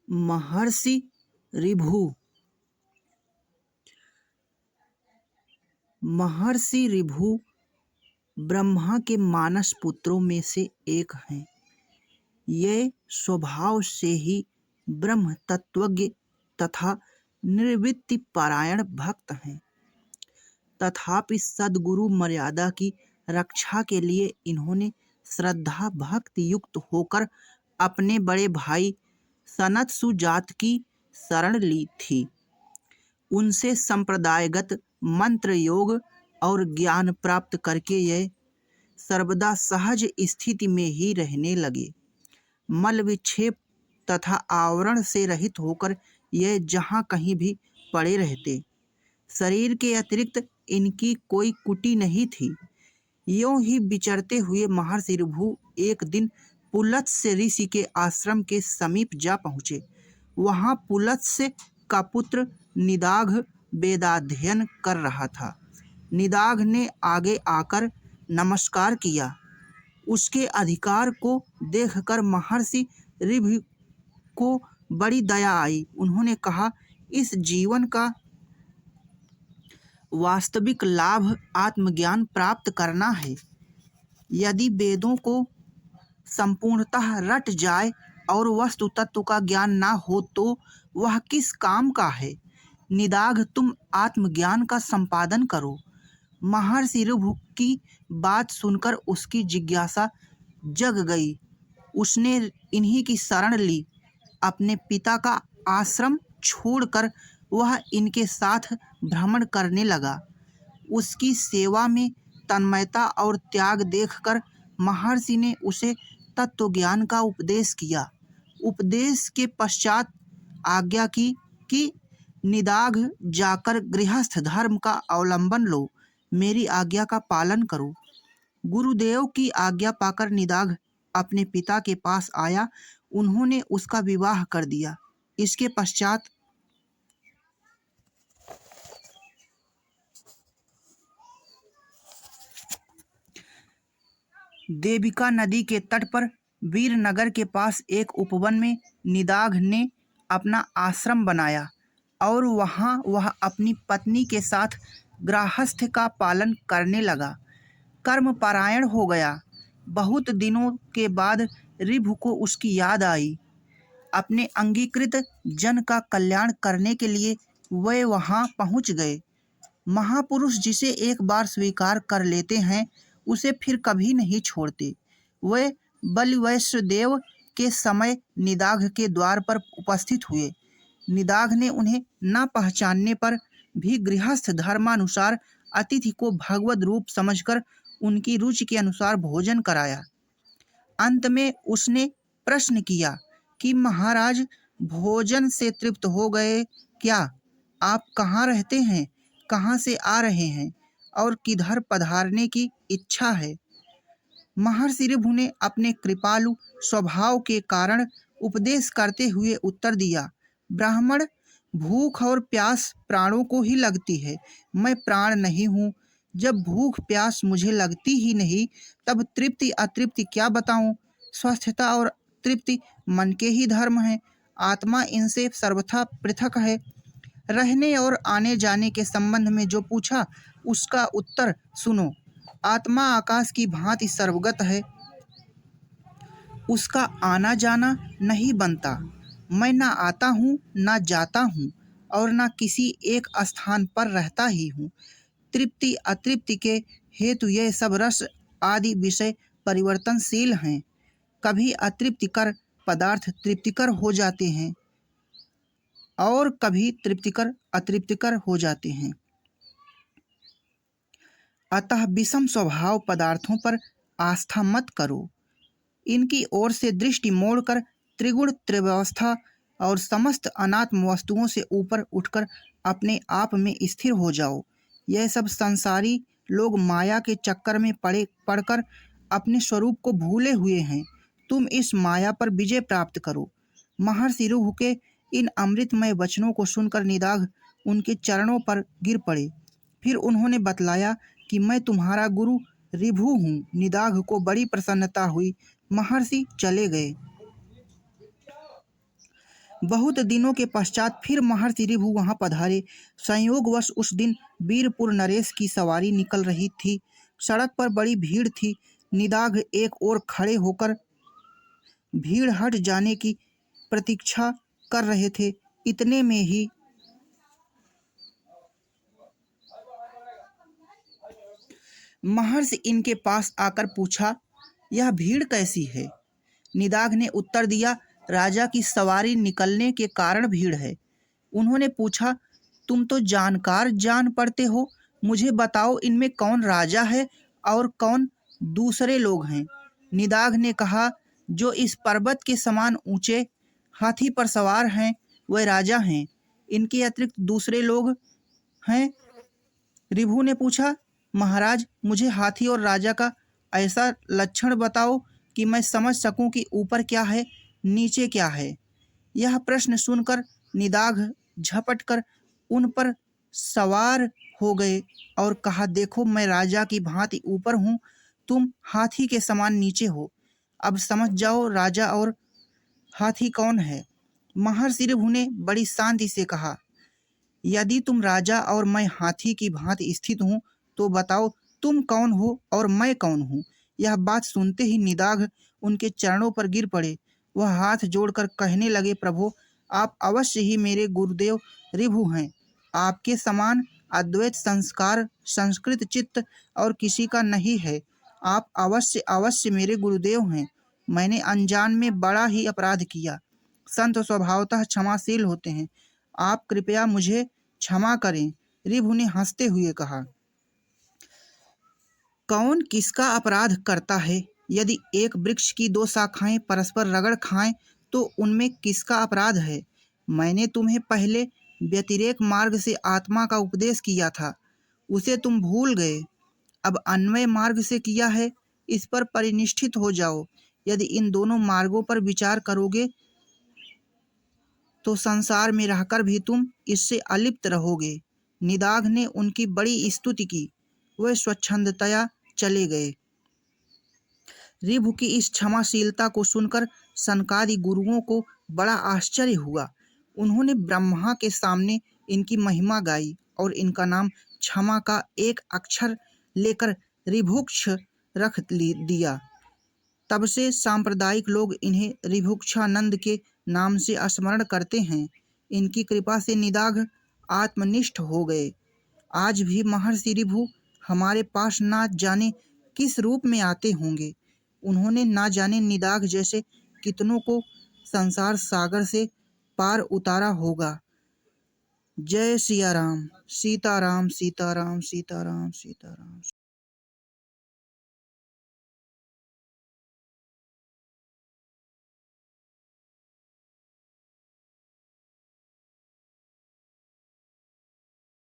महर्षि ऋभु। महर्षि ऋभु ब्रह्मा के मानस पुत्रों में से एक हैं। ये स्वभाव से ही ब्रह्म तत्वज्ञ तथा निर्वृत्ति परायण भक्त हैं। तथापि सद्गुरु मर्यादा की रक्षा के लिए इन्होंने श्रद्धा भक्ति युक्त होकर अपने बड़े भाई सनत सुजात की शरण ली थी। उनसे संप्रदायगत मंत्र योग और ज्ञान प्राप्त करके ये सर्वदा सहज स्थिति में ही रहने लगे। मल विक्षेप तथा आवरण से रहित होकर ये जहाँ कहीं भी पड़े रहते। शरीर के अतिरिक्त इनकी कोई कुटी नहीं थी। यों ही विचरते हुए महर्षि ऋभु एक दिन पुलत्स्य ऋषि के आश्रम के समीप जा पहुँचे। वहाँ पुलत्स्य का पुत्र निदाघ वेदाध्ययन कर रहा था। निदाघ ने आगे आकर नमस्कार किया। उसके अधिकार को देखकर महर्षि ऋभु को बड़ी दया आई। उन्होंने कहा, इस जीवन का वास्तविक लाभ आत्मज्ञान प्राप्त करना है। यदि वेदों को संपूर्णतः रट जाए और वस्तु तत्व का ज्ञान ना हो तो वह किस काम का है। निदाघ, तुम आत्मज्ञान का संपादन करो। महर्षि ऋभु की बात सुनकर उसकी जिज्ञासा जग गई। उसने इन्हीं की शरण ली। अपने पिता का आश्रम छोड़कर वह इनके साथ भ्रमण करने लगा। उसकी सेवा में तन्मयता और त्याग देखकर महर्षि ने उसे तत्व ज्ञान का उपदेश किया। उपदेश के पश्चात आज्ञा की कि निदाघ, जाकर गृहस्थ धर्म का अवलंबन लो। मेरी आज्ञा का पालन करो। गुरुदेव की आज्ञा पाकर निदाघ अपने पिता के पास आया। उन्होंने उसका विवाह कर दिया। इसके पश्चात देविका नदी के तट पर वीरनगर के पास एक उपवन में निदाघ ने अपना आश्रम बनाया और वहाँ वह अपनी पत्नी के साथ गृहस्थ का पालन करने लगा। कर्मपरायण हो गया। बहुत दिनों के बाद ऋभु को उसकी याद आई। अपने अंगीकृत जन का कल्याण करने के लिए वे वहाँ पहुँच गए। महापुरुष जिसे एक बार स्वीकार कर लेते हैं उसे फिर कभी नहीं छोड़ते। वे बलिवैश्यदेव के समय निदाघ के द्वार पर उपस्थित हुए। निदाघ ने उन्हें न पहचानने पर भी गृहस्थ धर्मानुसार अतिथि को भगवद रूप समझकर उनकी रुचि के अनुसार भोजन कराया। अंत में उसने प्रश्न किया कि महाराज, भोजन से तृप्त हो गए क्या? आप कहाँ रहते हैं, कहाँ से आ रहे हैं और किधर पधारने की इच्छा है? महर्षि ऋभु ने अपने कृपालु स्वभाव के कारण उपदेश करते हुए उत्तर दिया, ब्राह्मण, भूख और प्यास प्राणों को ही लगती है। मैं प्राण नहीं हूँ। जब भूख प्यास मुझे लगती ही नहीं तब तृप्ति अतृप्ति क्या बताऊँ। स्वस्थता और तृप्ति मन के ही धर्म हैं। आत्मा इनसे सर्वथा पृथक है। रहने और आने जाने के संबंध में जो पूछा उसका उत्तर सुनो। आत्मा आकाश की भांति सर्वगत है। उसका आना जाना नहीं बनता। मैं ना आता हूँ, ना जाता हूँ और ना किसी एक स्थान पर रहता ही हूँ। तृप्ति अतृप्ति के हेतु ये सब रस आदि विषय परिवर्तनशील हैं। कभी अतृप्तिकर पदार्थ तृप्तिकर हो जाते हैं और कभी तृप्तिकर अतृप्तिकर हो जाते हैं। अतः विषम स्वभाव पदार्थों पर आस्था मत करो। इनकी ओर से दृष्टि मोड़कर त्रिगुण त्रिव्यवस्था और समस्त अनात्म वस्तुओं से ऊपर उठकर अपने आप में स्थिर हो जाओ। यह सब संसारी लोग माया के चक्कर में पड़कर अपने स्वरूप को भूले हुए हैं। तुम इस माया पर विजय प्राप्त करो। महर्षि ऋभु के इन अमृतमय वचनों को सुनकर निदाघ उनके चरणों पर गिर पड़े। फिर उन्होंने बतलाया कि मैं तुम्हारा गुरु ऋभु हूँ। निदाघ को बड़ी प्रसन्नता हुई। महर्षि चले गए। बहुत दिनों के पश्चात फिर महर्षि ऋभु वहां पधारे। संयोगवश उस दिन वीरपुर नरेश की सवारी निकल रही थी। सड़क पर बड़ी भीड़ थी। निदाघ एक ओर खड़े होकर भीड़ हट जाने की प्रतीक्षा कर रहे थे। इतने में ही महर्षि इनके पास आकर पूछा, यह भीड़ कैसी है? निदाघ ने उत्तर दिया, राजा की सवारी निकलने के कारण भीड़ है। उन्होंने पूछा, तुम तो जानकार जान पड़ते हो, मुझे बताओ इनमें कौन राजा है और कौन दूसरे लोग हैं? निदाघ ने कहा, जो इस पर्वत के समान ऊंचे हाथी पर सवार हैं वह राजा हैं। इनके अतिरिक्त दूसरे लोग हैं? ऋभु ने पूछा, महाराज मुझे हाथी और राजा का ऐसा लक्षण बताओ कि मैं समझ सकूं कि ऊपर क्या है नीचे क्या है। यह प्रश्न सुनकर निदाघ झपट कर उन पर सवार हो गए और कहा, देखो मैं राजा की भांति ऊपर हूँ, तुम हाथी के समान नीचे हो। अब समझ जाओ राजा और हाथी कौन है। महर्षि ऋभु ने बड़ी शांति से कहा, यदि तुम राजा और मैं हाथी की भांति स्थित हूँ तो बताओ तुम कौन हो और मैं कौन हूँ। यह बात सुनते ही निदाघ उनके चरणों पर गिर पड़े। वह हाथ जोड़कर कहने लगे, प्रभु आप अवश्य ही मेरे गुरुदेव ऋभु हैं। आपके समान अद्वैत संस्कार संस्कृत चित्त और किसी का नहीं है। आप अवश्य अवश्य मेरे गुरुदेव हैं। मैंने अनजान में बड़ा ही अपराध किया। संत स्वभावतः क्षमाशील होते हैं। आप कृपया मुझे क्षमा करें। ऋभु ने हंसते हुए कहा, कौन किसका अपराध करता है? यदि एक वृक्ष की दो शाखाएं परस्पर रगड़ खाएं तो उनमें किसका अपराध है? मैंने तुम्हें पहले व्यतिरेक मार्ग से आत्मा का उपदेश किया था, उसे तुम भूल गए। अब अन्वय मार्ग से किया है, इस पर परिनिष्ठित हो जाओ। यदि इन दोनों मार्गों पर विचार करोगे तो संसार में रहकर भी तुम इससे अलिप्त रहोगे। निदाघ ने उनकी बड़ी स्तुति की। वह स्वच्छंदतया चले गए। ऋभु की इस क्षमाशीलता को सुनकर सनकादि गुरुओं को बड़ा आश्चर्य हुआ। उन्होंने ब्रह्मा के सामने इनकी महिमा गाई और इनका नाम क्षमा का एक अक्षर लेकर ऋभुक्ष रख दिया। तब से सांप्रदायिक लोग इन्हें ऋभुक्षानंद के नाम से स्मरण करते हैं। इनकी कृपा से निदाघ आत्मनिष्ठ हो गए। आज भी महर्षि ऋभु हमारे पास ना जाने किस रूप में आते होंगे। उन्होंने ना जाने निदाघ जैसे कितनों को संसार सागर से पार उतारा होगा। जय सिया राम। सीताराम सीताराम सीताराम सीताराम।